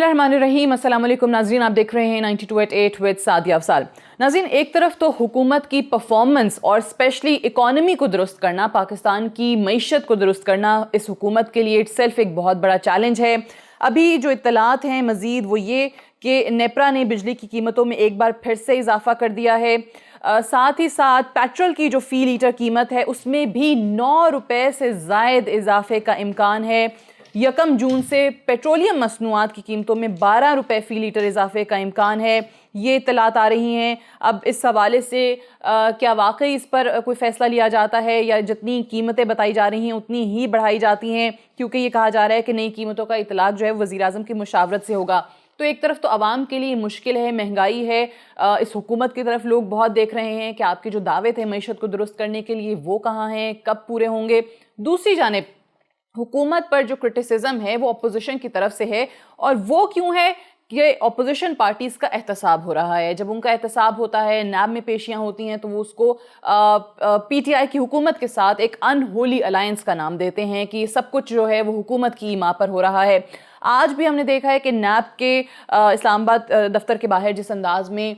بسم اللہ الرحمن الرحیم۔ السلام علیکم ناظرین، آپ دیکھ رہے ہیں 92.8 وِد سعدیہ افضال۔ ناظرین، ایک طرف تو حکومت کی پرفارمنس اور اسپیشلی اکانومی کو درست کرنا، پاکستان کی معیشت کو درست کرنا اس حکومت کے لیے اٹ سیلف ایک بہت بڑا چیلنج ہے۔ ابھی جو اطلاعات ہیں مزید وہ یہ کہ نیپرا نے بجلی کی قیمتوں میں ایک بار پھر سے اضافہ کر دیا ہے، ساتھ ہی ساتھ پیٹرول کی جو فی لیٹر قیمت ہے اس میں بھی 9 روپے سے زائد اضافے کا امکان ہے۔ 1 جون سے پیٹرولیم مصنوعات کی قیمتوں میں 12 روپے فی لیٹر اضافے کا امکان ہے، یہ اطلاعات آ رہی ہیں۔ اب اس حوالے سے کیا واقعی اس پر کوئی فیصلہ لیا جاتا ہے یا جتنی قیمتیں بتائی جا رہی ہیں اتنی ہی بڑھائی جاتی ہیں، کیونکہ یہ کہا جا رہا ہے کہ نئی قیمتوں کا اطلاق جو ہے وزیر اعظم کی مشاورت سے ہوگا۔ تو ایک طرف تو عوام کے لیے مشکل ہے، مہنگائی ہے، اس حکومت کی طرف لوگ بہت دیکھ رہے ہیں کہ آپ کے جو دعوے تھے معیشت کو درست کرنے کے لیے وہ کہاں ہیں، کب پورے ہوں گے۔ دوسری جانب حکومت پر جو کرٹیسزم ہے وہ اپوزیشن کی طرف سے ہے، اور وہ کیوں ہے کہ اپوزیشن پارٹیز کا احتساب ہو رہا ہے۔ جب ان کا احتساب ہوتا ہے، نیب میں پیشیاں ہوتی ہیں، تو وہ اس کو پی ٹی آئی کی حکومت کے ساتھ ایک ان ہولی الائنس کا نام دیتے ہیں کہ سب کچھ جو ہے وہ حکومت کی ایما پر ہو رہا ہے۔ آج بھی ہم نے دیکھا ہے کہ نیب کے اسلام آباد دفتر کے باہر جس انداز میں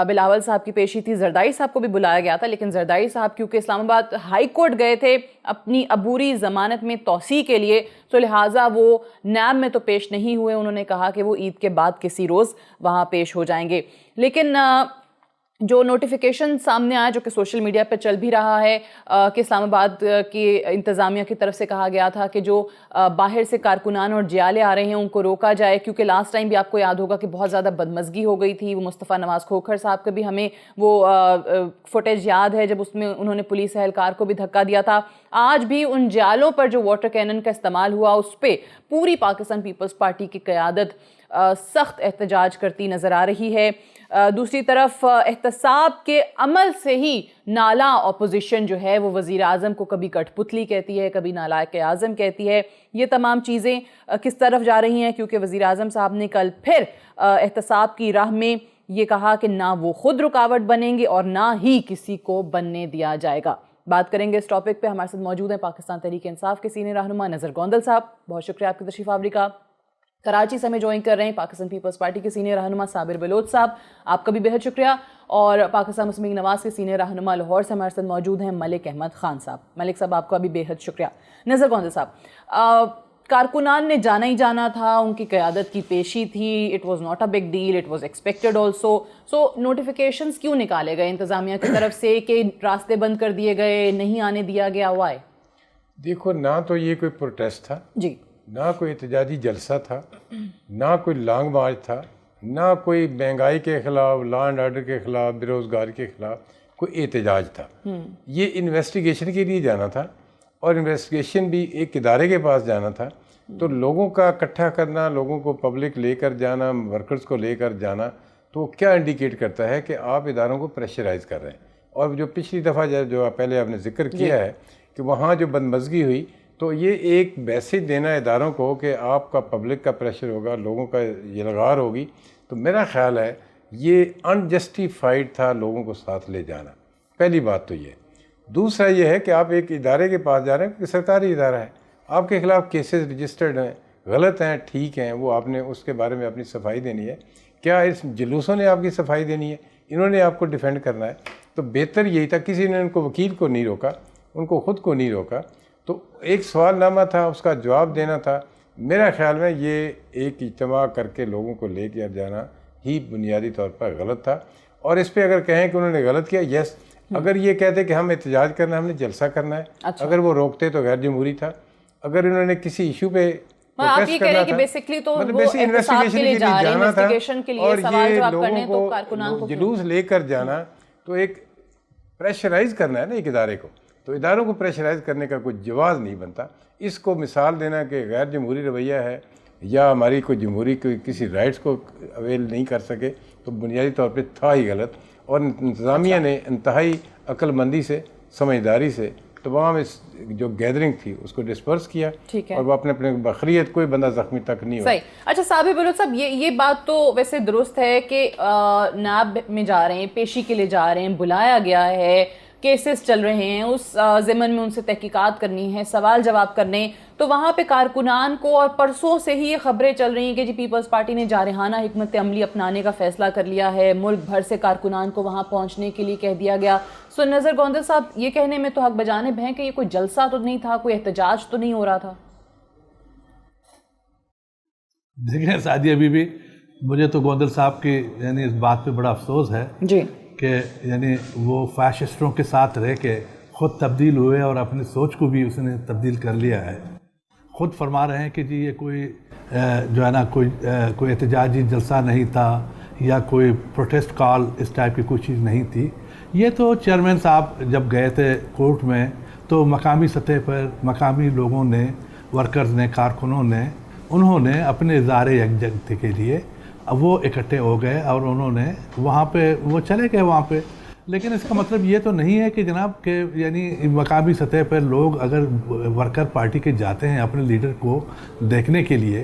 بلاول صاحب کی پیشی تھی، زرداری صاحب کو بھی بلایا گیا تھا، لیکن زرداری صاحب کیونکہ اسلام آباد ہائی کورٹ گئے تھے اپنی عبوری ضمانت میں توسیع کے لیے، تو لہٰذا وہ نیب میں تو پیش نہیں ہوئے۔ انہوں نے کہا کہ وہ عید کے بعد کسی روز وہاں پیش ہو جائیں گے۔ لیکن جو نوٹیفیکیشن سامنے آیا جو کہ سوشل میڈیا پہ چل بھی رہا ہے کہ اسلام آباد کی انتظامیہ کی طرف سے کہا گیا تھا کہ جو باہر سے کارکنان اور جیالے آ رہے ہیں ان کو روکا جائے، کیونکہ لاسٹ ٹائم بھی آپ کو یاد ہوگا کہ بہت زیادہ بدمزگی ہو گئی تھی۔ وہ مصطفیٰ نواز کھوکھر صاحب کا بھی ہمیں وہ فوٹیج یاد ہے جب اس میں انہوں نے پولیس اہلکار کو بھی دھکا دیا تھا۔ آج بھی ان جیالوں پر جو واٹر کینن کا استعمال ہوا اس پہ پوری پاکستان پیپلز پارٹی کی قیادت سخت احتجاج کرتی نظر آ رہی ہے۔ دوسری طرف احتساب کے عمل سے ہی نالاں اپوزیشن جو ہے وہ وزیر اعظم کو کبھی کٹ پتلی کہتی ہے، کبھی نالائق اعظم کہتی ہے۔ یہ تمام چیزیں کس طرف جا رہی ہیں، کیونکہ وزیر اعظم صاحب نے کل پھر احتساب کی راہ میں یہ کہا کہ نہ وہ خود رکاوٹ بنیں گے اور نہ ہی کسی کو بننے دیا جائے گا۔ بات کریں گے اس ٹاپک پہ، ہمارے ساتھ موجود ہیں پاکستان تحریک انصاف کے سینئر رہنما نظر گوندل صاحب، بہت شکریہ آپ کی تشریف آوری کا۔ کراچی سے ہمیں جوائن کر رہے ہیں پاکستان پیپلز پارٹی کے سینئر رہنما صابر بلوچ صاحب، آپ کا بھی بہت شکریہ۔ اور پاکستان مسلم لیگ نواز کے سینئر رہنما لاہور سے ہمارے ساتھ موجود ہیں ملک احمد خان صاحب۔ ملک صاحب آپ کا بھی بہت شکریہ۔ نظر گوندل صاحب، کارکنان نے جانا ہی جانا تھا، ان کی قیادت کی پیشی تھی، it was not a big deal, it was expected also. So notifications کیوں نکالے گئے انتظامیہ کی طرف سے کہ راستے بند کر دیے گئے، نہیں آنے دیا گیا، وائی؟ دیکھو، نہ تو یہ کوئی پروٹیسٹ تھا، جی، نہ کوئی احتجاجی جلسہ تھا، نہ کوئی لانگ مارچ تھا، نہ کوئی مہنگائی کے خلاف، لا اینڈ آرڈر کے خلاف، بے روزگاری کے خلاف کوئی احتجاج تھا۔ یہ انویسٹیگیشن کے لیے جانا تھا، اور انویسٹیگیشن بھی ایک ادارے کے پاس جانا تھا۔ تو لوگوں کا اکٹھا کرنا، لوگوں کو پبلک لے کر جانا، ورکرز کو لے کر جانا، تو کیا انڈیکیٹ کرتا ہے کہ آپ اداروں کو پریشرائز کر رہے ہیں۔ اور جو پچھلی دفعہ جو پہلے آپ نے ذکر کیا ہے کہ وہاں جو بدمزگی ہوئی، تو یہ ایک میسیج دینا اداروں کو کہ آپ کا پبلک کا پریشر ہوگا، لوگوں کا یلغار ہوگی، تو میرا خیال ہے یہ انجسٹیفائڈ تھا لوگوں کو ساتھ لے جانا۔ پہلی بات تو یہ۔ دوسرا یہ ہے کہ آپ ایک ادارے کے پاس جا رہے ہیں کہ سرکاری ادارہ ہے، آپ کے خلاف کیسز رجسٹرڈ ہیں، غلط ہیں، ٹھیک ہیں، وہ آپ نے اس کے بارے میں اپنی صفائی دینی ہے۔ کیا اس جلوسوں نے آپ کی صفائی دینی ہے؟ انہوں نے آپ کو ڈیفینڈ کرنا ہے۔ تو بہتر یہی تھا، کسی نے ان کو وکیل کو نہیں روکا، ان کو خود کو نہیں روکا، تو ایک سوال نامہ تھا، اس کا جواب دینا تھا۔ میرا خیال میں یہ ایک اجتماع کر کے لوگوں کو لے کے جانا ہی بنیادی طور پر غلط تھا۔ اور اس پہ اگر کہیں کہ انہوں نے غلط کیا، یس، اگر یہ کہتے کہ ہم احتجاج کرنا ہے، ہم نے جلسہ کرنا ہے، اگر وہ روکتے تو غیر جمہوری تھا۔ اگر انہوں نے کسی ایشو پہ آپ یہ کہہ رہے ہیں کہ بیسکلی تو وہ احتساب کے لیے جا رہے ہیں، انویسٹیگیشن کے لیے سوال جواب کرنے، تو کارکنان کو جلوس لے کر جانا تو ایک پریشرائز کرنا ہے نا ایک ادارے کو، تو اداروں کو پریشرائز کرنے کا کوئی جواز نہیں بنتا۔ اس کو مثال دینا کہ غیر جمہوری رویہ ہے یا ہماری کوئی جمہوری کوئی کسی رائٹس کو اویل نہیں کر سکے، تو بنیادی طور پہ تھا ہی غلط۔ اور انتظامیہ نے انتہائی عقل مندی سے، سمجھداری سے تمام اس جو گیدرنگ تھی اس کو ڈسپرس کیا، اور وہ اپنے بخریت کوئی بندہ زخمی تک نہیں ہوا۔ صحیح۔ اچھا صابر بلوچ صاحب، یہ بات تو ویسے درست ہے کہ نیب میں جا رہے ہیں، پیشی کے لیے جا رہے ہیں، بلایا گیا ہے، کیسز چل رہے ہیں، اس ضمن میں ان سے تحقیقات کرنی ہے، سوال جواب کرنے، تو وہاں پہ کارکنان کو، اور پرسوں سے ہی یہ خبریں چل رہی ہیں کہ جی پیپلز پارٹی نے جارحانہ حکمت عملی اپنانے کا فیصلہ کر لیا ہے، ملک بھر سے کارکنان کو وہاں پہنچنے کے لیے کہہ دیا گیا. سو نظر گوندل صاحب یہ کہنے میں تو حق بجانب ہیں کہ یہ کوئی جلسہ تو نہیں تھا، کوئی احتجاج تو نہیں ہو رہا تھا. دیکھیں سعدیہ بی بی، مجھے تو گوندل صاحب کی یعنی اس بات پہ بڑا افسوس ہے جی کہ یعنی وہ فیشسٹوں کے ساتھ رہ کے خود تبدیل ہوئے اور اپنی سوچ کو بھی اس نے تبدیل کر لیا ہے. خود فرما رہے ہیں کہ جی یہ کوئی جو ہے نا کوئی احتجاجی جلسہ نہیں تھا یا کوئی پروٹیسٹ کال اس ٹائپ کی کوئی چیز نہیں تھی. یہ تو چیئرمین صاحب جب گئے تھے کورٹ میں تو مقامی سطح پر مقامی لوگوں نے، ورکرز نے، کارکنوں نے، انہوں نے اپنے اظہار یکجہتی کے لیے وہ اکٹھے ہو گئے اور انہوں نے وہاں پہ وہ چلے گئے وہاں پہ. لیکن اس کا مطلب یہ تو نہیں ہے کہ جناب کہ یعنی مقامی سطح پر لوگ اگر ورکر پارٹی کے جاتے ہیں اپنے لیڈر کو دیکھنے کے لیے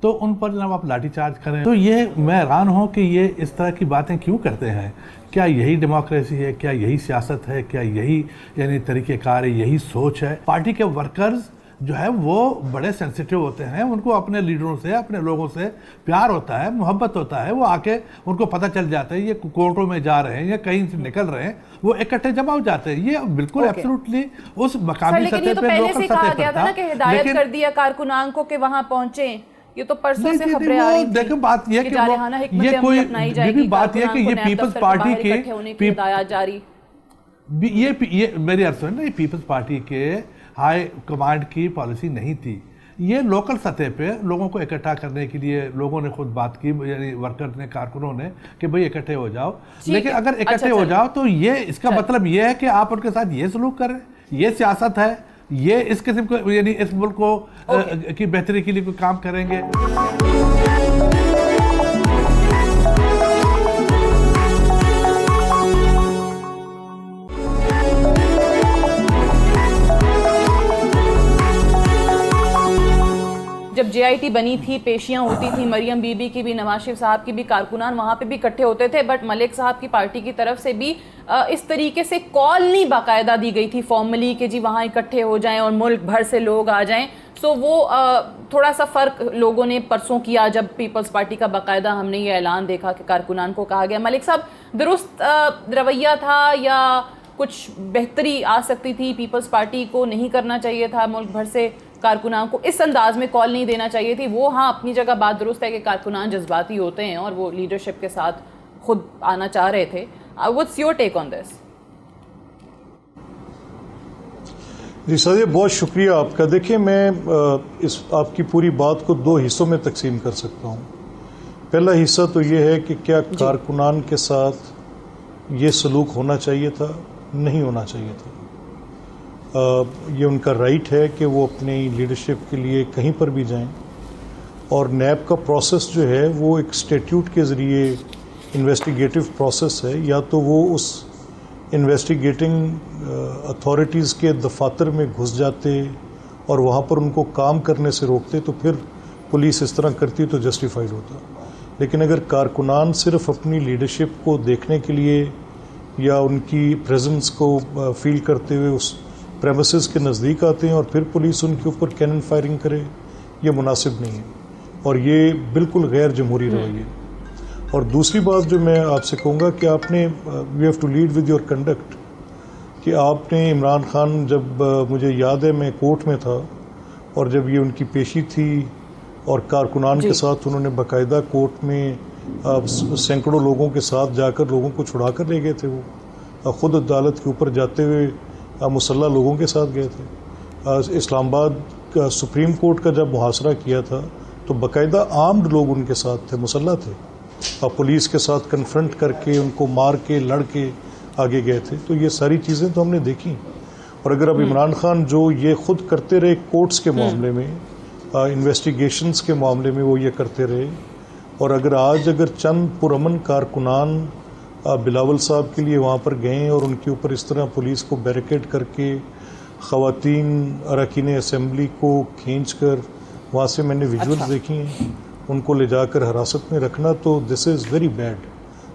تو ان پر جناب آپ لاٹھی چارج کریں. تو یہ میں حیران ہوں کہ یہ اس طرح کی باتیں کیوں کرتے ہیں. کیا یہی ڈیموکریسی ہے؟ کیا یہی سیاست ہے؟ کیا یہی یعنی طریقہ کار ہے؟ یہی سوچ ہے؟ پارٹی کے ورکرز جو ہے وہ بڑے سینسیٹیو ہوتے ہیں، ان کو اپنے لیڈروں سے، اپنے لوگوں سے پیار ہوتا ہے، محبت ہوتا ہے. وہ آ کے ان کو پتہ چل جاتا ہے یہ کورٹوں میں جا رہے ہیں یا کہیں سے نکل رہے ہیں، وہ اکٹھے جمع ہو جاتے ہیں. یہ بالکل ایبسولوٹلی اس مقامی سطح پہ، لوکل سطح پر تھا. کہ ہدایت کر دیا کارکنان کو کہ وہاں پہنچیں. یہ تو پرسوں سے خبریں آ رہی تھیں. دیکھیں بات یہ کہ یہ کوئی بات یہ کہ یہ پیپلز پارٹی کے ہدایات جاری، یہ میری عرض ہے نا، یہ پیپلز پارٹی کے ہائی کمانڈ کی پالیسی نہیں تھی. یہ لوکل سطح پہ لوگوں کو اکٹھا کرنے کے لیے لوگوں نے خود بات کی، یعنی ورکر نے، کارکنوں نے، کہ بھئی اکٹھے ہو جاؤ. لیکن اگر اکٹھے ہو جاؤ تو یہ اس کا مطلب یہ ہے کہ آپ ان کے ساتھ یہ سلوک کریں. یہ سیاست ہے، یہ اس قسم کو یعنی اس ملک کو کی بہتری کے لیے کوئی کام کریں گے. جب جے آئی ٹی بنی تھی، پیشیاں ہوتی تھیں، مریم بی بی کی بھی، نواز شریف صاحب کی بھی، کارکنان وہاں پہ بھی اکٹھے ہوتے تھے. بٹ ملک صاحب کی پارٹی کی طرف سے بھی اس طریقے سے کال نہیں باقاعدہ دی گئی تھی فارملی کہ جی وہاں اکٹھے ہو جائیں اور ملک بھر سے لوگ آ جائیں. سو وہ تھوڑا سا فرق لوگوں نے پرسوں کیا جب پیپلز پارٹی کا باقاعدہ ہم نے یہ اعلان دیکھا کہ کارکنان کو کہا گیا. ملک صاحب، درست رویہ تھا یا کچھ بہتری آ سکتی تھی؟ پیپلز پارٹی کو نہیں کرنا چاہیے تھا ملک بھر سے کارکنان کو اس انداز میں کال نہیں دینا چاہیے تھی؟ وہ ہاں اپنی جگہ بات درست ہے کہ کارکنان جذباتی ہوتے ہیں اور وہ لیڈرشپ کے ساتھ خود آنا چاہ رہے تھے. What's your take on this? جی سعدیہ، بہت شکریہ آپ کا. دیکھیں میں اس آپ کی پوری بات کو دو حصوں میں تقسیم کر سکتا ہوں. پہلا حصہ تو یہ ہے کہ کیا کارکنان کے ساتھ یہ سلوک ہونا چاہیے تھا؟ نہیں ہونا چاہیے تھا. یہ ان کا رائٹ ہے کہ وہ اپنی لیڈرشپ کے لیے کہیں پر بھی جائیں، اور نیب کا پروسیس جو ہے وہ ایک اسٹیٹیوٹ کے ذریعے انویسٹیگیٹو پروسیس ہے. یا تو وہ اس انویسٹیگیٹنگ اتھارٹیز کے دفاتر میں گھس جاتے اور وہاں پر ان کو کام کرنے سے روکتے تو پھر پولیس اس طرح کرتی تو جسٹیفائڈ ہوتا. لیکن اگر کارکنان صرف اپنی لیڈرشپ کو دیکھنے کے لیے یا ان کی پریزنس کو فیل کرتے ہوئے اس پریمیسز کے نزدیک آتے ہیں اور پھر پولیس ان کے اوپر کینن فائرنگ کرے، یہ مناسب نہیں ہے اور یہ بالکل غیر جمہوری رویہ. اور دوسری بات جو میں آپ سے کہوں گا کہ آپ نے we have to lead with your conduct, کہ آپ نے عمران خان، جب مجھے یاد ہے میں کورٹ میں تھا اور جب یہ ان کی پیشی تھی اور کارکنان کے ساتھ انہوں نے باقاعدہ کورٹ میں سینکڑوں لوگوں کے ساتھ جا کر لوگوں کو چھڑا کر لے گئے تھے. وہ خود عدالت کے اوپر جاتے ہوئے مسلح لوگوں کے ساتھ گئے تھے. اسلام آباد کا سپریم کورٹ کا جب محاصرہ کیا تھا تو باقاعدہ آرمڈ لوگ ان کے ساتھ تھے، مسلح تھے، اور پولیس کے ساتھ کنفرنٹ کر کے ان کو مار کے لڑ کے آگے گئے تھے. تو یہ ساری چیزیں تو ہم نے دیکھی. اور اگر اب عمران خان جو یہ خود کرتے رہے کورٹس کے معاملے میں، انویسٹیگیشنز کے معاملے میں وہ یہ کرتے رہے، اور اگر چند پرامن کارکنان بلاول صاحب کے لیے وہاں پر گئے اور ان کے اوپر اس طرح پولیس کو بیریکیڈ کر کے خواتین اراکین اسمبلی کو کھینچ کر، وہاں سے میں نے ویژولز دیکھی ہیں، ان کو لے جا کر حراست میں رکھنا، تو this is very bad.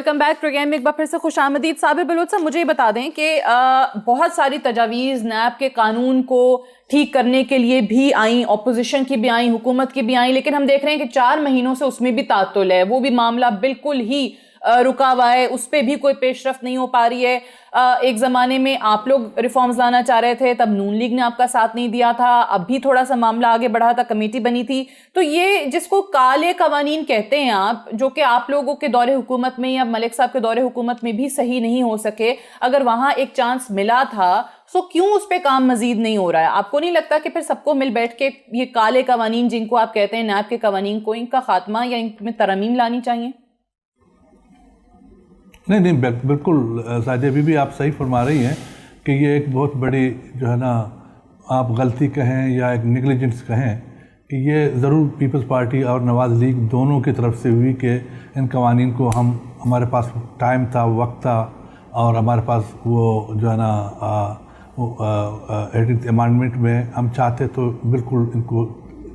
Welcome back program میں ایک بار پھر سے خوش آمدید. صابر بلوچ صاحب, مجھے یہ بتا دیں کہ بہت ساری تجاویز نیب کے قانون کو ٹھیک کرنے کے لیے بھی آئیں, اپوزیشن کی بھی آئیں, حکومت کی بھی آئیں, لیکن ہم دیکھ رہے ہیں کہ 4 مہینوں سے اس میں بھی تعطل ہے, وہ بھی معاملہ بالکل ہی رکا ہوا ہے, اس پہ بھی کوئی پیش رفت نہیں ہو پا رہی ہے. ایک زمانے میں آپ لوگ ریفارمز لانا چاہ رہے تھے, تب نون لیگ نے آپ کا ساتھ نہیں دیا تھا, اب بھی تھوڑا سا معاملہ آگے بڑھا تھا, کمیٹی بنی تھی. تو یہ جس کو کالے قوانین کہتے ہیں آپ, جو کہ آپ لوگوں کے دور حکومت میں یا ملک صاحب کے دور حکومت میں بھی صحیح نہیں ہو سکے, اگر وہاں ایک چانس ملا تھا تو کیوں اس پہ کام مزید نہیں ہو رہا ہے؟ آپ کو نہیں لگتا کہ پھر سب کو مل بیٹھ کے یہ کالے قوانین جن کو آپ کہتے ہیں نیب کے قوانین کو, ان کا خاتمہ یا ان میں ترمیم لانی چاہیے؟ نہیں بالکل ساجد, ابھی بھی آپ صحیح فرما رہی ہیں کہ یہ ایک بہت بڑی جو ہے نا, آپ غلطی کہیں یا ایک نیگلیجنس کہیں, کہ یہ ضرور پیپلز پارٹی اور نواز لیگ دونوں کی طرف سے ہوئی کہ ان قوانین کو ہمارے پاس ٹائم تھا, وقت تھا, اور ہمارے پاس وہ جو ہے نا 18th امانڈمنٹ میں ہم چاہتے تو بالکل ان کو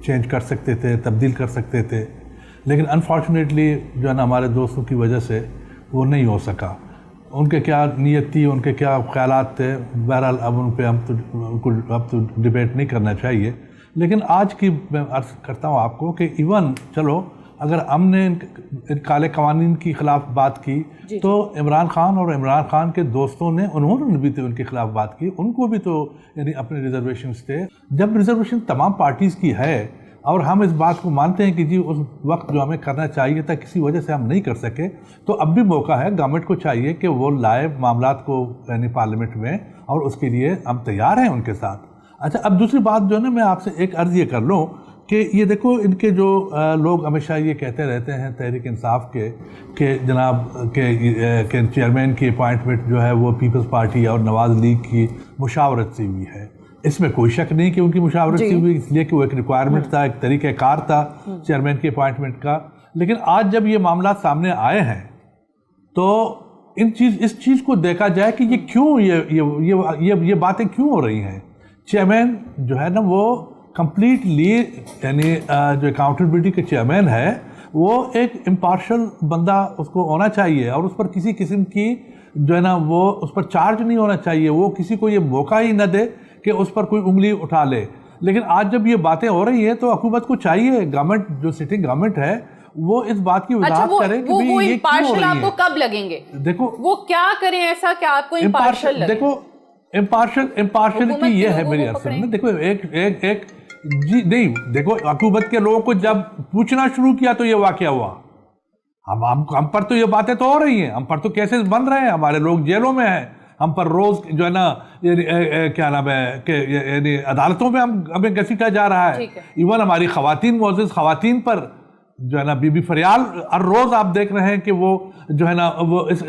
چینج کر سکتے تھے, تبدیل کر سکتے تھے, لیکن انفارچونیٹلی جو ہے نا ہمارے دوستوں کی وجہ سے وہ نہیں ہو سکا. ان کے کیا نیت تھی, ان کے کیا خیالات تھے, بہرحال اب ان پہ اب تو ڈیبیٹ نہیں کرنا چاہیے. لیکن آج کی میں عرض کرتا ہوں آپ کو کہ ایون چلو اگر ہم نے ان کالے قوانین کی خلاف بات کی تو عمران خان اور عمران خان کے دوستوں نے, انہوں نے بھی تو ان کے خلاف بات کی, ان کو بھی تو یعنی اپنے ریزرویشنز تھے. جب ریزرویشن تمام پارٹیز کی ہے اور ہم اس بات کو مانتے ہیں کہ جی اس وقت جو ہمیں کرنا چاہیے تھا کسی وجہ سے ہم نہیں کر سکے, تو اب بھی موقع ہے, گورنمنٹ کو چاہیے کہ وہ لائے معاملات کو یعنی پارلیمنٹ میں, اور اس کے لیے ہم تیار ہیں ان کے ساتھ. اچھا, اب دوسری بات جو ہے نا, میں آپ سے ایک عرض یہ کر لوں کہ یہ دیکھو ان کے جو لوگ ہمیشہ یہ کہتے رہتے ہیں تحریک انصاف کے کہ جناب کہ چیئرمین کی اپوائنٹمنٹ جو ہے وہ پیپلز پارٹی اور نواز لیگ کی مشاورت سے ہوئی ہے. اس میں کوئی شک نہیں کہ ان کی مشاورت سے ہوئی, اس لیے کہ وہ ایک ریکوائرمنٹ تھا, ایک طریقہ کار تھا چیئرمین کی اپوائنٹمنٹ کا. لیکن آج جب یہ معاملات سامنے آئے ہیں تو اس چیز کو دیکھا جائے کہ یہ کیوں یہ باتیں کیوں ہو رہی ہیں. چیئرمین جو ہے نا وہ کمپلیٹلی یعنی جو اکاؤنٹیبلٹی کے چیئرمین ہے وہ ایک امپارشل بندہ اس کو ہونا چاہیے, اور اس پر کسی قسم کی جو ہے نا وہ اس پر چارج نہیں ہونا چاہیے, وہ کسی کو یہ موقع ہی نہ دے کہ اس پر کوئی انگلی اٹھا لے. لیکن آج جب یہ باتیں ہو رہی ہیں تو حکومت کو چاہیے, گورنمنٹ جو سٹنگ گورنمنٹ ہے وہ اس بات کی وضاحت کرے کہ وہ یہ کیوں ہو رہی ہے. آپ کو کب لگیں گے؟ دیکھو وہ کیا کریں ایسا کہ آپ کو امپارشل لگے؟ دیکھو امپارشلٹی یہ ہے میری عرض میں. دیکھو ایک جی نہیں, دیکھو حکومت کے لوگوں کو جب پوچھنا شروع کیا تو یہ واقعہ ہوا. ہم پر تو یہ باتیں تو ہو رہی ہیں, ہم پر تو کیسز بن رہے ہیں, ہمارے لوگ جیلوں میں ہیں, ہم پر روز جو ہے نا کیا نام ہے کہ یعنی عدالتوں میں ہمیں گھسیٹا جا رہا ہے. ایون ہماری خواتین, معزز خواتین پر جو ہے نا بی بی فریال ہر روز آپ دیکھ رہے ہیں کہ وہ جو ہے نا وہ اس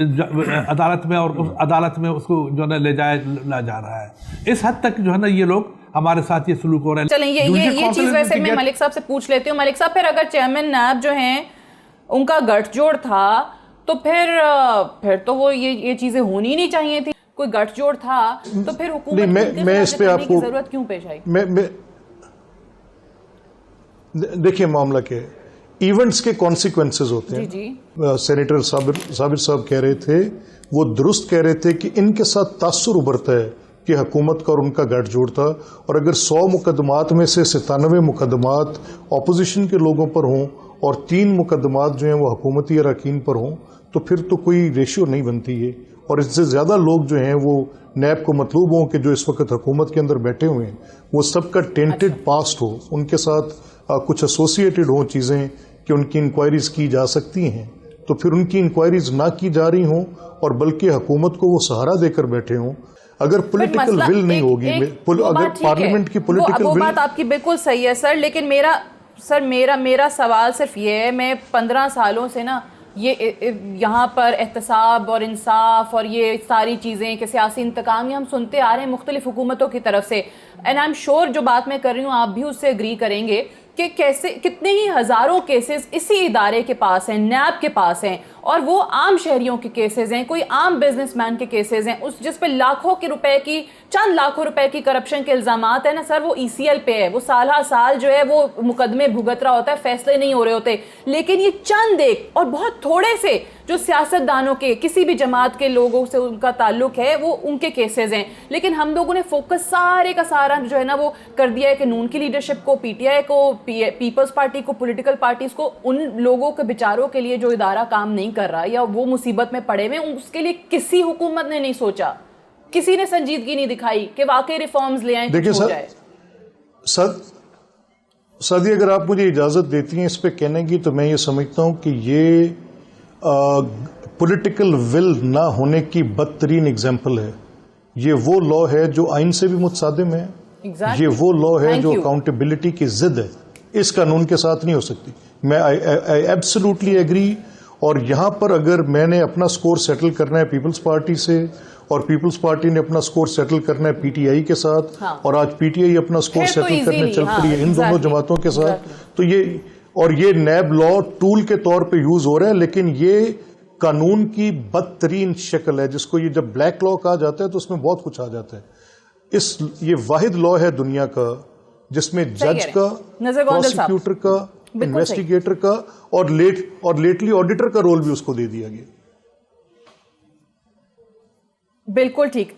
عدالت میں اور اس عدالت میں اس کو جو ہے نا لے جا رہا ہے. اس حد تک جو ہے نا یہ لوگ ہمارے ساتھ یہ سلوک ہو رہا ہے. چلیں یہ چیز ویسے میں ملک صاحب سے پوچھ لیتی ہوں. ملک صاحب, پھر اگر چیئرمین نیب جو ہیں ان کا گٹھ جوڑ تھا تو پھر تو وہ یہ چیزیں ہونی نہیں چاہیے تھی. کوئی گٹھ جوڑ تھا تو پھر حکومت میں اس پہ آپ کو ضرورت کیوں پیش آئی؟ دیکھیں معاملہ کیا ہے, ایونٹس کے کانسیکوینسز ہوتے ہیں. سینیٹر صابر صاحب کہہ رہے تھے, وہ درست کہہ رہے تھے کہ ان کے ساتھ تاثر ابھرتا ہے کہ حکومت کا اور ان کا گٹھ جوڑ تھا, اور اگر 100 مقدمات میں سے 97 مقدمات اپوزیشن کے لوگوں پر ہوں اور 3 مقدمات جو ہیں وہ حکومتی اراکین پر ہوں تو پھر تو کوئی ریشیو نہیں بنتی ہے. اور اس سے زیادہ لوگ جو ہیں وہ نیب کو مطلوب ہوں کہ جو اس وقت حکومت کے اندر بیٹھے ہوئے ہیں وہ سب کا ٹینٹڈ پاسٹ ہو, ان کے ساتھ کچھ ایسوسیٹڈ ہوں چیزیں کہ ان کی انکوائریز کی جا سکتی ہیں, تو پھر ان کی انکوائریز نہ کی جا رہی ہوں اور بلکہ حکومت کو وہ سہارا دے کر بیٹھے ہوں. اگر پولیٹیکل ول نہیں ہوگی, اگر پارلیمنٹ کی پولیٹیکل ول, وہ بات آپ کی بالکل صحیح ہے سر, لیکن میرا سوال صرف یہ ہے, میں 15 سالوں سے نا یہ یہاں پر احتساب اور انصاف اور یہ ساری چیزیں کہ سیاسی انتقام یہ ہم سنتے آ رہے ہیں مختلف حکومتوں کی طرف سے, اینڈ آئی ایم شیور جو بات میں کر رہی ہوں آپ بھی اس سے اگری کریں گے کہ کتنے ہی ہزاروں کیسز اسی ادارے کے پاس ہیں, نیب کے پاس ہیں, اور وہ عام شہریوں کے کیسز ہیں, کوئی عام بزنس مین کے کیسز ہیں, جس پہ چند لاکھوں روپے کی کرپشن کے الزامات ہیں نا سر, وہ ECL پہ ہے, وہ سالہ سال جو ہے وہ مقدمے بھگت رہا ہوتا ہے, فیصلے نہیں ہو رہے ہوتے. لیکن یہ چند ایک اور بہت تھوڑے سے جو سیاستدانوں کے کسی بھی جماعت کے لوگوں سے ان کا تعلق ہے وہ ان کے کیسز ہیں، لیکن ہم لوگوں نے فوکس سارے کا سارا جو ہے نا وہ کر دیا ہے کہ نون کی لیڈرشپ کو، پی ٹی آئی کو، پیپلز پارٹی کو، پولیٹیکل پارٹیز کو، ان لوگوں کے بیچاروں کے لیے جو ادارہ کام نہیں کر رہا یا وہ مصیبت میں پڑے ہوئے، اس کے لیے کسی حکومت نے نہیں سوچا، کسی نے سنجیدگی نہیں دکھائی کہ واقعی ریفارمز لے آئیں، کچھ ہو جائے۔ سعدی اگر آپ مجھے اجازت دیتی ہیں اس پہ کہنے کی، تو میں یہ سمجھتا ہوں کہ یہ پولیٹیکل ول نہ ہونے کی بدترین اگزامپل ہے۔ یہ وہ لا ہے جو آئین سے بھی متصادم ہے، یہ وہ لا ہے جو اکاؤنٹیبلٹی کی ضد ہے، اس قانون کے ساتھ نہیں ہو سکتی۔ میں ایبسلیوٹلی ایگری، اور یہاں پر اگر میں نے اپنا سکور سیٹل کرنا ہے پیپلز پارٹی سے، اور پیپلز پارٹی نے اپنا سکور سیٹل کرنا ہے پی ٹی آئی کے ساتھ، اور آج پی ٹی آئی اپنا سکور سیٹل کرنے چل پڑی ہے ان دونوں جماعتوں کے ساتھ، تو یہ نیب لا ٹول کے طور پہ یوز ہو رہا ہے، لیکن یہ قانون کی بدترین شکل ہے، جس کو یہ جب بلیک لا کہا جاتا ہے تو اس میں بہت کچھ آ جاتا ہے۔ یہ واحد لا ہے دنیا کا جس میں جج کا، پروسیکیوٹر کا، انویسٹیگیٹر کا اور لیٹلی آڈیٹر کا رول بھی اس کو دے دیا گیا۔ بالکل ٹھیک۔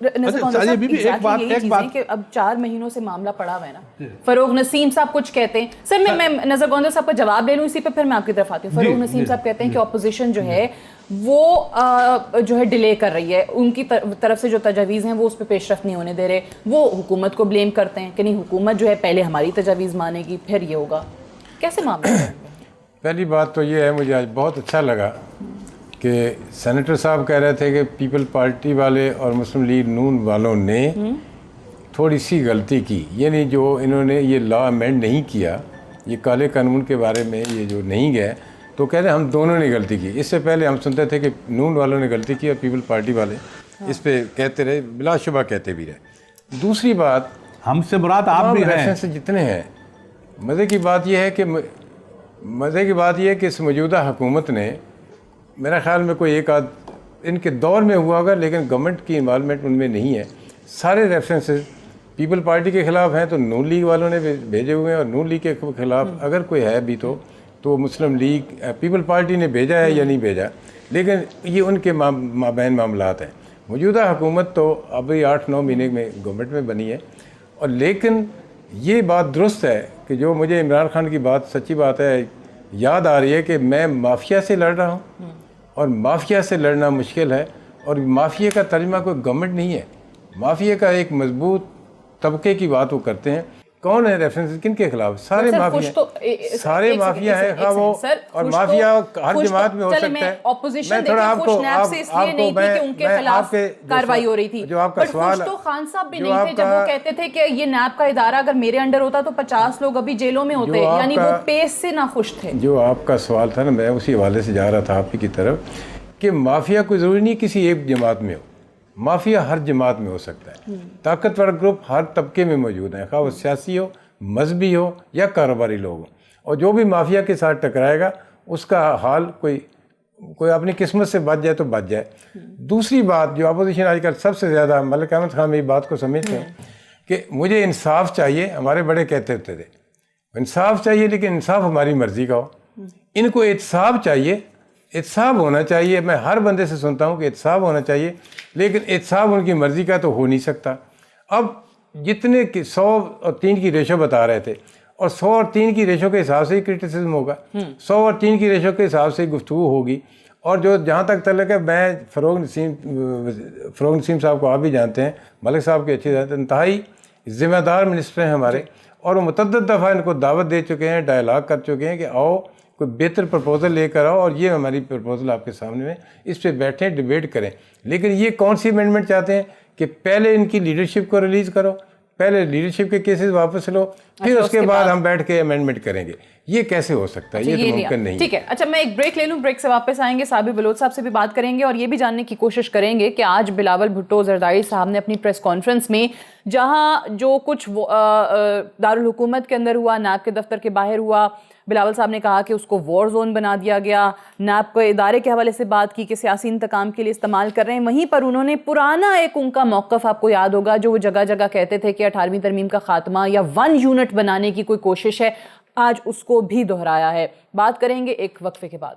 کہ اب 4 مہینوں سے معاملہ پڑا ہوا ہے نا، فروغ نسیم صاحب کچھ کہتے ہیں، سر میں نظر گوندل صاحب کا جواب لے لوں اسی پہ پھر میں آپ کی طرف آتی ہوں۔ فروغ نسیم صاحب کہتے ہیں کہ اپوزیشن جو ہے وہ جو ہے ڈیلے کر رہی ہے، ان کی طرف سے جو تجاویز ہیں وہ اس پہ پیش رفت نہیں ہونے دے رہے، وہ حکومت کو بلیم کرتے ہیں کہ نہیں حکومت جو ہے پہلے ہماری تجاویز مانے گی پھر یہ ہوگا، کیسے معاملہ ہے؟ پہلی بات تو یہ ہے، مجھے آج بہت اچھا لگا کہ سینیٹر صاحب کہہ رہے تھے کہ پیپل پارٹی والے اور مسلم لیگ نون والوں نے تھوڑی سی غلطی کی، یعنی جو انہوں نے یہ لا امینڈ نہیں کیا، یہ کالے قانون کے بارے میں یہ جو نہیں گئے، تو کہتے ہیں ہم دونوں نے غلطی کی۔ اس سے پہلے ہم سنتے تھے کہ نون والوں نے غلطی کی اور پیپل پارٹی والے اس پہ کہتے رہے، بلا شبہ کہتے بھی رہے۔ دوسری بات، ہم سے مراد آپ بھی ہیں، جتنے ہیں، مزے کی بات یہ ہے کہ اس موجودہ حکومت نے، میرا خیال میں کوئی ایک آدھ ان کے دور میں ہوا ہوگا، لیکن گورنمنٹ کی انوالومنٹ ان میں نہیں ہے۔ سارے ریفرنسز پیپل پارٹی کے خلاف ہیں تو نون لیگ والوں نے بھیجے ہوئے ہیں، اور نون لیگ کے خلاف اگر کوئی ہے بھی تو مسلم لیگ پیپل پارٹی نے بھیجا ہے یا نہیں بھیجا، لیکن یہ ان کے مابین معاملات ہیں۔ موجودہ حکومت تو ابھی 8-9 مہینے میں گورنمنٹ میں بنی ہے، اور لیکن یہ بات درست ہے کہ جو مجھے عمران خان کی بات سچی بات ہے یاد آ رہی ہے کہ میں مافیا سے لڑ رہا ہوں، اور مافیا سے لڑنا مشکل ہے، اور مافیا کا ترجمہ کوئی گورنمنٹ نہیں ہے، مافیا کا ایک مضبوط طبقے کی بات وہ کرتے ہیں۔ کون ہے ریفرنس کن کے خلاف؟ سارے مافیا ہے، خواہ وہ، اور مافیا ہر جماعت میں ہو سکتا ہے۔ اپوزیشن دیکھیں خوش نیب سے اس لیے نہیں تھی کہ ان کے خلاف کاروائی ہو رہی تھی، بٹ خوش تو خان صاحب بھی نہیں تھے جب وہ کہتے تھے کہ یہ نیب کا ادارہ اگر میرے انڈر ہوتا تو 50 لوگ ابھی جیلوں میں ہوتے، یعنی وہ پیس سے نہ خوش تھے۔ جو آپ کا سوال تھا نا، میں اسی حوالے سے جا رہا تھا آپ کی طرف، کہ مافیا کوئی ضروری نہیں کسی ایک جماعت میں ہو، مافیا ہر جماعت میں ہو سکتا ہے۔ طاقتور گروپ ہر طبقے میں موجود ہیں، خواہ وہ سیاسی ہو، مذہبی ہو یا کاروباری لوگ ہوں، اور جو بھی مافیا کے ساتھ ٹکرائے گا اس کا حال کوئی اپنی قسمت سے بچ جائے تو بچ جائے۔ دوسری بات جو اپوزیشن آج کل سب سے زیادہ، ملک احمد خان میری بات کو سمجھتے ہیں کہ مجھے انصاف چاہیے، ہمارے بڑے کہتے ہوتے تھے انصاف چاہیے، لیکن انصاف ہماری مرضی کا ہو۔ ان کو احتساب چاہیے، احتساب ہونا چاہیے۔ میں ہر بندے سے سنتا ہوں کہ احتساب ہونا چاہیے، لیکن احتساب ان کی مرضی کا تو ہو نہیں سکتا۔ اب جتنے 100 اور 3 کی ریشو بتا رہے تھے، اور 100 اور 3 کی ریشو کے حساب سے ہی کرٹیسزم ہوگا، 100 اور 3 کی ریشو کے حساب سے گفتگو ہوگی۔ اور جو جہاں تک تعلق ہے، میں فروغ نسیم صاحب کو آپ بھی جانتے ہیں، ملک صاحب کے اچھے جانتے ہیں، انتہائی ذمہ دار منسٹر ہیں ہمارے، اور وہ متعدد دفعہ ان کو دعوت دے چکے ہیں، ڈائلاگ کر چکے ہیں کہ آؤ کوئی بہتر پرپوزل لے کر آؤ، اور یہ ہماری پرپوزل آپ کے سامنے ہے، اس پہ بیٹھیں، ڈیبیٹ کریں۔ لیکن یہ کون سی امینڈمنٹ چاہتے ہیں کہ پہلے ان کی لیڈرشپ کو ریلیز کرو، پہلے لیڈرشپ کے کیسز واپس لو، پھر اس کے بعد ہم بیٹھ کے امینڈمنٹ کریں گے۔ یہ کیسے ہو سکتا ہے؟ یہ تو ممکن نہیں۔ ٹھیک ہے، اچھا میں ایک بریک لے لوں، بریک سے واپس آئیں گے، صابر بلوچ صاحب سے بھی بات کریں گے، اور یہ بھی جاننے کی کوشش کریں گے کہ آج بلاول بھٹو زرداری صاحب نے اپنی پریس کانفرنس میں جہاں جو کچھ دارالحکومت کے اندر ہوا، نیب کے دفتر کے باہر ہوا، بلاول صاحب نے کہا کہ اس کو وار زون بنا دیا گیا، نیب کو ادارے کے حوالے سے بات کی کہ سیاسی انتقام کے لیے استعمال کر رہے ہیں۔ وہیں پر انہوں نے پرانا ایک ان کا موقف آپ کو یاد ہوگا جو وہ جگہ جگہ کہتے تھے کہ 18ویں ترمیم کا خاتمہ یا 1 یونٹ بنانے کی کوئی کوشش ہے، آج اس کو بھی دہرایا ہے۔ بات کریں گے ایک وقفے کے بعد۔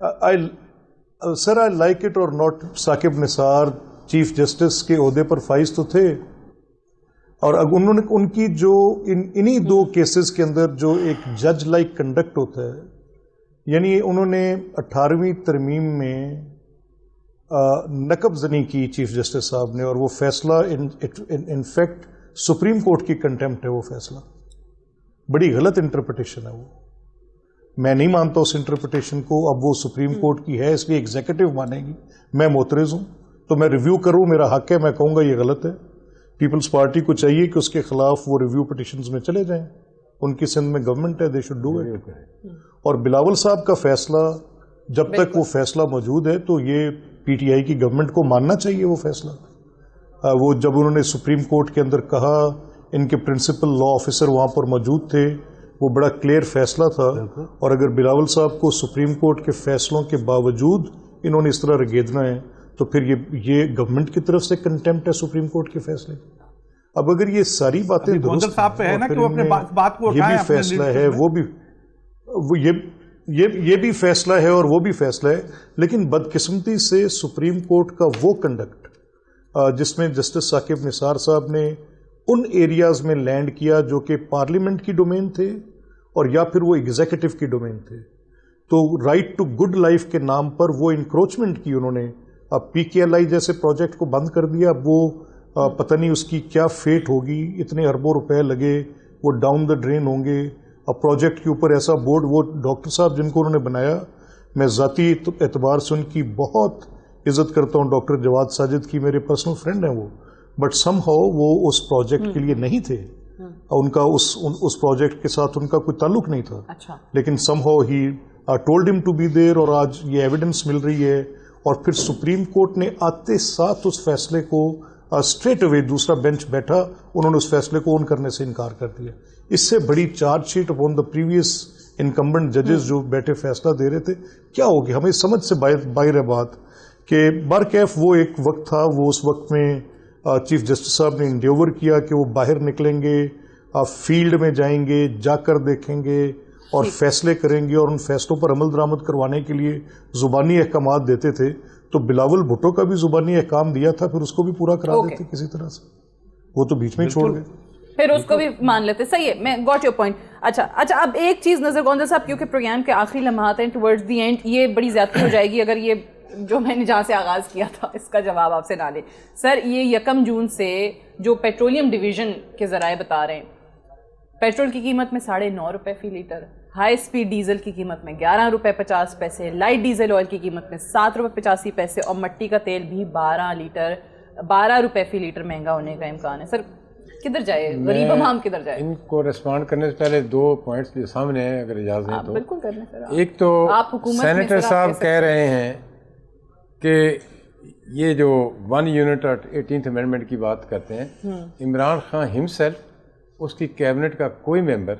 سر آئی لائک اٹ اور not. Saqib Nisar chief justice کے عہدے پر فائز تو تھے, اور انہوں نے ان کی جو انہی دو کیسز کے اندر جو ایک جج لائک کنڈکٹ ہوتا ہے, یعنی انہوں نے 18ویں ترمیم میں نقب زنی کی چیف جسٹس صاحب نے, اور وہ فیصلہ انفیکٹ سپریم کورٹ کی کنٹیمپٹ ہے. وہ فیصلہ بڑی غلط انٹرپریٹیشن ہے. وہ میں نہیں مانتا اس انٹرپریٹیشن کو. اب وہ سپریم کورٹ کی ہے اس لیے ایگزیکٹو مانے گی. میں معترض ہوں تو میں ریویو کروں, میرا حق ہے, میں کہوں گا یہ غلط ہے. پیپلز پارٹی کو چاہیے کہ اس کے خلاف وہ ریویو پٹیشنز میں چلے جائیں. ان کی سندھ میں گورنمنٹ ہے, دے شوڈ ڈو اٹ. اور بلاول صاحب کا فیصلہ جب تک وہ فیصلہ موجود ہے تو یہ پی ٹی آئی کی گورنمنٹ کو ماننا چاہیے وہ فیصلہ. وہ جب انہوں نے سپریم کورٹ کے اندر کہا, ان کے پرنسپل لا آفیسر وہاں پر موجود تھے, وہ بڑا کلیئر فیصلہ تھا. اور اگر بلاول صاحب کو سپریم کورٹ کے فیصلوں کے باوجود انہوں نے اس طرح رگیدنا ہے تو پھر یہ گورنمنٹ کی طرف سے کنٹیمپٹ ہے سپریم کورٹ کے فیصلے. اب اگر یہ ساری باتیں درست صاحب پہ ہے نا کہ وہ اپنے بات کو یہ بھی فیصلہ ہے, وہ بھی یہ بھی فیصلہ ہے اور وہ بھی فیصلہ ہے. لیکن بدقسمتی سے سپریم کورٹ کا وہ کنڈکٹ جس میں جسٹس ثاقب نثار صاحب نے ان ایریاز میں لینڈ کیا جو کہ پارلیمنٹ کی ڈومین تھے اور یا پھر وہ ایگزیکٹو کی ڈومین تھے, تو رائٹ ٹو گڈ لائف کے نام پر وہ انکروچمنٹ کی انہوں نے. اب پی کے ایل آئی جیسے پروجیکٹ کو بند کر دیا. اب وہ پتہ نہیں اس کی کیا فیٹ ہوگی. اتنے اربوں روپے لگے, وہ ڈاؤن دا ڈرین ہوں گے. اب پروجیکٹ کے اوپر ایسا بورڈ, وہ ڈاکٹر صاحب جن کو انہوں نے بنایا, میں ذاتی اعتبار سے ان کی بہت عزت کرتا ہوں, ڈاکٹر جواد ساجد کی میرے پرسنل فرینڈ ہیں وہ, بٹ سم ہاؤ وہ اس پروجیکٹ کے لیے نہیں تھے. ان کا اس پروجیکٹ کے ساتھ ان کا کوئی تعلق نہیں تھا. لیکن somehow he told him to be there, اور آج یہ ایویڈنس مل رہی ہے. اور پھر سپریم کورٹ نے آتے ساتھ اس فیصلے کو اسٹریٹ اوے, دوسرا بینچ بیٹھا, انہوں نے اس فیصلے کو اون کرنے سے انکار کر دیا. اس سے بڑی charge sheet upon the previous incumbent ججز جو بیٹھے فیصلہ دے رہے تھے. کیا ہو گیا, ہمیں سمجھ سے باہر ہے بات کہ برکیف وہ ایک وقت تھا, وہ اس وقت میں چیف جسٹس صاحب نے انڈیور کیا کہ وہ باہر نکلیں گے, فیلڈ میں جائیں گے, جا کر دیکھیں گے اور فیصلے کریں گے, اور ان فیصلوں پر عمل درآمد کروانے کے لیے زبانی احکامات دیتے تھے. تو بلاول بھٹو کا بھی زبانی احکام دیا تھا, پھر اس کو بھی پورا کرا دیتے کسی طرح سے. وہ تو بیچ میں ہی چھوڑ گئے, پھر اس کو بھی مان لیتے. صحیح ہے, میں گاٹ یور پوائنٹ. اچھا اب ایک چیز نظر گوندر صاحب, کیونکہ پروگرام کے آخری لمحات ہیں, ٹورڈز دی اینڈ یہ بڑی زیادتی ہو جائے گی اگر یہ جو میں نے جہاں سے آغاز کیا تھا اس کا جواب آپ سے نہ لیں. سر, یہ 1 جون سے جو پیٹرولیم ڈویژن کے ذرائع بتا رہے ہیں, پیٹرول کی قیمت میں 9.5 روپے فی لیٹر, ہائی اسپیڈ ڈیزل کی قیمت میں 11 روپے 50 پیسے, لائٹ ڈیزل آئل کی قیمت میں 7 روپے 85 پیسے, اور مٹی کا تیل بھی 12 روپے فی لیٹر مہنگا ہونے کا امکان ہے. سر کدھر جائے غریب عوام, کدھر جائے؟ ان کو ریسپونڈ کرنے سے پہلے 2 پوائنٹس جو سامنے ہیں اگر اجازت دیں تو. بالکل کرنے سر. ایک تو سینیٹر صاحب کہہ رہے ہیں کہ یہ جو 1 یونٹ اور 18th امینڈمنٹ کی بات کرتے ہیں, عمران خان ہمسیلف, اس کی کیبنٹ کا کوئی ممبر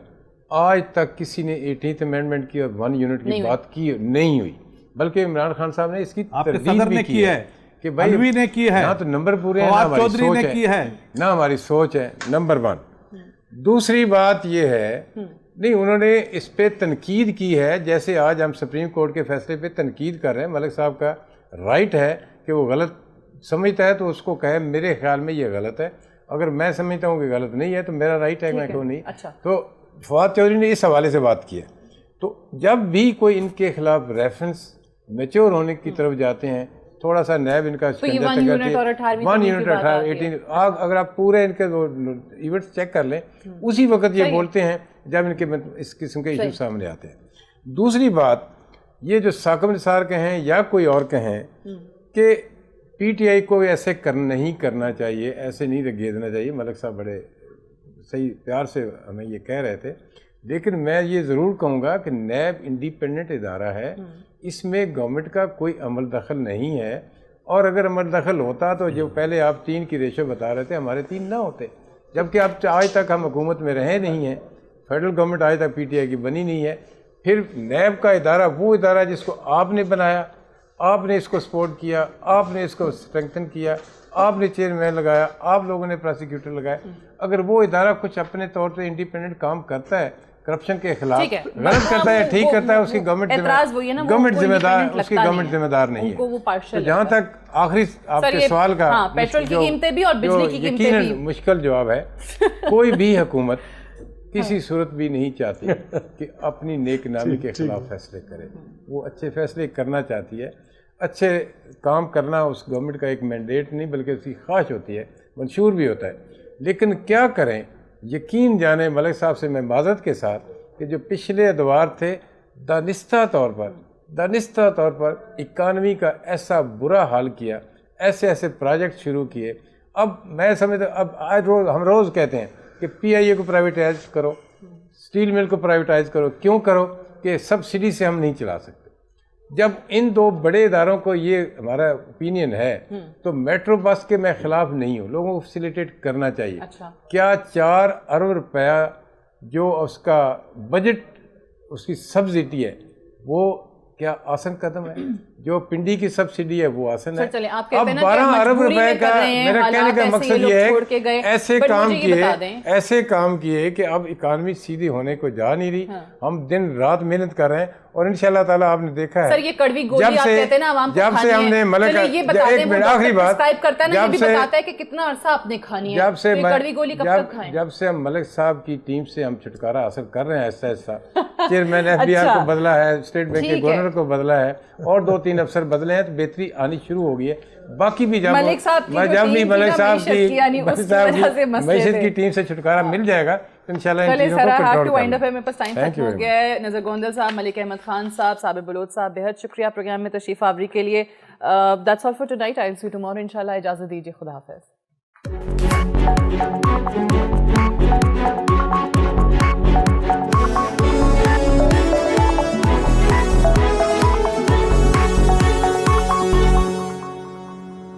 آج تک کسی نے 18th امینڈمنٹ کی اور 1 یونٹ کی بات کی نہیں ہوئی, بلکہ عمران خان صاحب نے اس کی تردید بھی کی ہے کہ بھائی نے کی ہے, نہ تو نمبر پورے ہیں, نہ ہماری سوچ ہے, نہ ہماری سوچ ہے. نمبر 1. دوسری بات یہ ہے, نہیں انہوں نے اس پہ تنقید کی ہے, جیسے آج ہم سپریم کورٹ کے فیصلے پہ تنقید کر رہے ہیں. ملک صاحب کا رائٹ ہے کہ وہ غلط سمجھتا ہے تو اس کو کہے میرے خیال میں یہ غلط ہے, اگر میں سمجھتا ہوں کہ غلط نہیں ہے تو میرا رائٹ ہے, میں کہوں نہیں. تو فواد چودھری نے اس حوالے سے بات کی ہے. تو جب بھی کوئی ان کے خلاف ریفرنس میچور ہونے کی طرف جاتے ہیں, تھوڑا سا نیب ان کا 1 یونٹ اور 18 اگر آپ پورے ان کے ایونٹس چیک کر لیں, اسی وقت یہ بولتے ہیں جب ان کے اس قسم کے ایشو سامنے آتے ہیں. دوسری بات, یہ جو ثاقب نثار کہیں یا کوئی اور کہیں کہ پی ٹی آئی کو ایسے نہیں کرنا چاہیے, ایسے نہیں رگیدنا چاہیے. ملک صاحب بڑے صحیح پیار سے ہمیں یہ کہہ رہے تھے, لیکن میں یہ ضرور کہوں گا کہ نیب انڈیپینڈنٹ ادارہ ہے, اس میں گورنمنٹ کا کوئی عمل دخل نہیں ہے. اور اگر عمل دخل ہوتا تو جو پہلے آپ 3 کی ریشو بتا رہے تھے, ہمارے 3 نہ ہوتے, جبکہ اب آج تک ہم حکومت میں رہے نہیں ہیں, فیڈرل گورنمنٹ آج تک پی ٹی آئی کی بنی نہیں ہے. پھر نیب کا ادارہ وہ ادارہ جس کو آپ نے بنایا, آپ نے اس کو سپورٹ کیا, آپ نے اس کو اسٹرینتھن کیا, آپ نے چیئرمین لگایا, آپ لوگوں نے پروسیکیوٹر لگایا. اگر وہ ادارہ کچھ اپنے طور پہ انڈیپینڈنٹ کام کرتا ہے, کرپشن کے خلاف ٹھیک ہے، غلط کرتا ہے ٹھیک کرتا ہے اس کی اعتراض وہی ہے نا، گورنمنٹ ذمہ دار independent اس کی لگتا گورنمنٹ ذمہ دار نہیں ان کو وہ ہے. partial تو جہاں تک آخری آپ کے سوال کا پیٹرول کی قیمتیں بھی اور بجلی کی قیمتیں بھی یقیناً مشکل جواب ہے. کوئی بھی حکومت کسی صورت بھی نہیں چاہتی کہ اپنی نیک نامی کے خلاف فیصلے کرے. وہ اچھے فیصلے کرنا چاہتی ہے. اچھے کام کرنا اس گورنمنٹ کا ایک مینڈیٹ نہیں بلکہ اس کی خواہش ہوتی ہے, منشور بھی ہوتا ہے. لیکن کیا کریں, یقین جانے ملک صاحب سے میں معذرت کے ساتھ کہ جو پچھلے ادوار تھے دانستہ طور پر اکانومی کا ایسا برا حال کیا, ایسے پروجیکٹ شروع کیے. اب میں سمجھتا اب ہم روز کہتے ہیں کہ پی آئی اے کو پرائیویٹائز کرو, اسٹیل مل کو پرائیویٹائز کرو. کیوں کرو کہ سبسڈی سے ہم نہیں چلا سکتے. جب ان دو بڑے اداروں کو یہ ہمارا اوپینین ہے تو میٹرو بس کے میں خلاف نہیں ہوں, لوگوں کو فیسیلیٹیٹ کرنا چاہیے. کیا 4 ارب روپیہ جو اس کا بجٹ اس کی سبسڈی ہے وہ کیا آسن قدم ہے؟ جو پنڈی کی سبسڈی ہے وہ آسن ہے. اب 12 ارب روپے کا میرا کہنے کا مقصد یہ ہے ایسے کام کیے کہ اب اکانومی سیدھی ہونے کو جا نہیں رہی. ہم دن رات محنت کر رہے ہیں اور انشاءاللہ تعالیٰ آپ نے دیکھا ہے یہ کڑوی گولی آپ کہتے ہیں نا عوام کو کھانی ہے. جب سے ہم نے ملک ایک منٹ آخری بات کہ کتنا عرصہ آپ نے کھانی ہے, کڑوی گولی کب تک کھائیں. جب سے ہم ملک صاحب کی ٹیم سے ہم چھٹکارا حاصل کر رہے ہیں ایسا ایسا, چیئرمین ایف بی آر کو بدلا ہے, اسٹیٹ بینک کے گورنر کو بدلا ہے اور 2-3 افسر بدلے ہیں تو بہتری آنی شروع ہو گئی ہے. باقی بھی جب ملک صاحب کی معیشت کی ٹیم سے چھٹکارا مل جائے گا تو انشاءاللہ ان چیزوں کو کنٹرول کریں گے. نظر گوندل صاحب, ملک احمد خان صاحب, صابر بلوچ صاحب, بہت شکریہ پروگرام میں تشریف آوری کے لیے. That's all for tonight. I'll see you tomorrow. انشاءاللہ اجازت دیجیے. خدا حافظ.